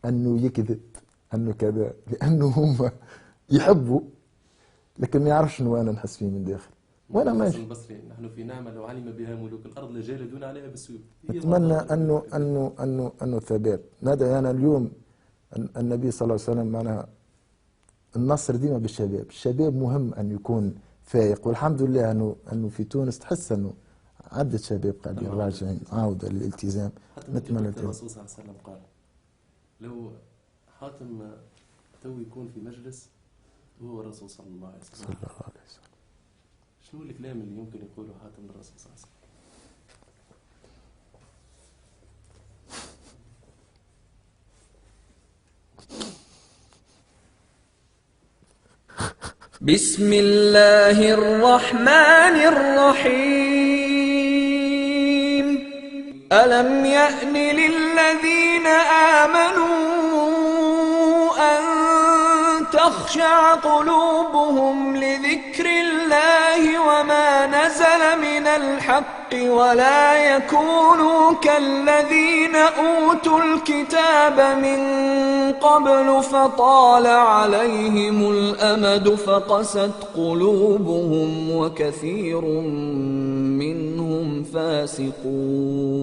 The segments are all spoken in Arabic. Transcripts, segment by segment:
أنه يكذب، أنه كذا، لأنه هم يحبوا لكن ما يعرفش شنو أنا نحس فيه من داخل. وأنا يقول الحسن ماشي. البصري: نحن في نعمة لو علم بها ملوك الأرض لجالدون عليها بالسيوف. هي نتمنى الغضاضة اللي أنه بالحاجات. أنه أنه أنه الثبات. ندعي أنا اليوم النبي صلى الله عليه وسلم معناها النصر ديما بالشباب. الشباب مهم أن يكون فايق، والحمد لله أنه في تونس تحس أنه عدة شباب قاعدين تم عودة راجعين الالتزام. عودة للالتزام. حتى من نتمنى قلت التزام. الرسول صلى الله عليه وسلم قال: لو حاتم تو يكون في مجلس وهو الرسول صلى الله عليه صلى وسلم، الله عليه وسلم. شنو الكلام اللي يمكن يقوله حاتم للرسول صلى الله عليه وسلم؟ بسم الله الرحمن الرحيم. ألم يأن للذين آمنوا أن تخشع قلوبهم لذكر الله وما نزل من الحق ولا يكونوا كالذين أوتوا الكتاب من قبل فطال عليهم الأمد فقست قلوبهم وكثير منهم فاسقون.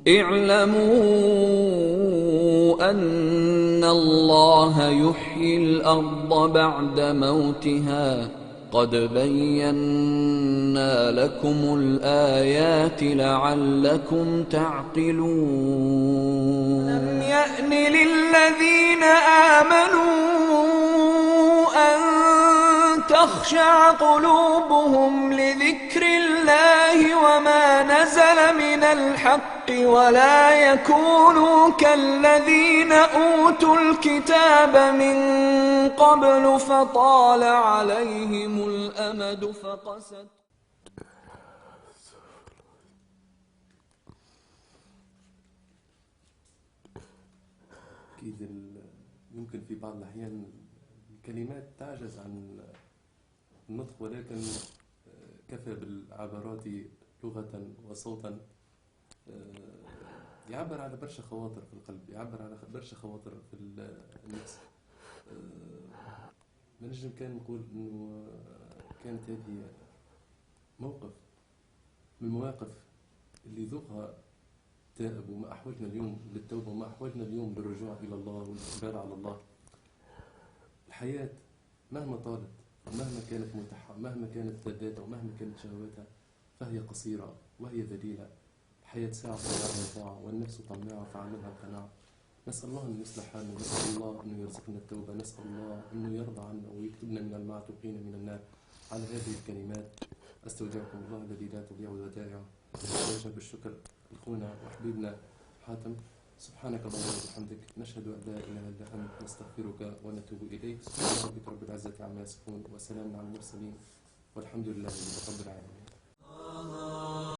اعلموا أن الله يحيي الأرض بعد موتها قد بينا لكم الآيات لعلكم تعقلون. لم يأن للذين آمنوا أن تخشع قلوبهم لذكر الله وما نزل من الحق ولا يكونوا كالذين أوتوا الكتاب من قبل فطال عليهم الأمد فقست. أكيد يمكن في بعض الأحيان الكلمات تعجز عن النطق، ولكن كفى بالعبارات لغة وصوتا يعبر على برشا خواطر في القلب، يعبر على برشا خواطر في النفس. ما نجم كان نقول انه كانت هذه موقف من المواقف اللي ذوقها تائب، وما احوجنا اليوم للتوبه، وما احوجنا اليوم للرجوع الى الله والاقبال على الله. الحياه مهما طالت ومهما كانت متاحه، مهما كانت لذاتها ومهما كانت شهواتها، فهي قصيره وهي ذليله. الحياه ساعه طاعه طاعه، والنفس طماعه فعملها القناعه. نسأل الله أن يصلح حالنا، نسأل الله أن يرزقنا التوبة، نسأل الله أن يرضى عنا ويكتبنا من المعتوقين من النار. على هذه الكلمات أستودعكم الله الذي لا تضيع ودائعه. وجب الشكر لأخونا وحبيبنا حاتم. سبحانك اللهم وبحمدك، نشهد أن لا إله إلا أنت، نستغفرك ونتوب إليك. سبحان ربك رب العزة عما يصفون، وسلام على المرسلين، والحمد لله رب العالمين.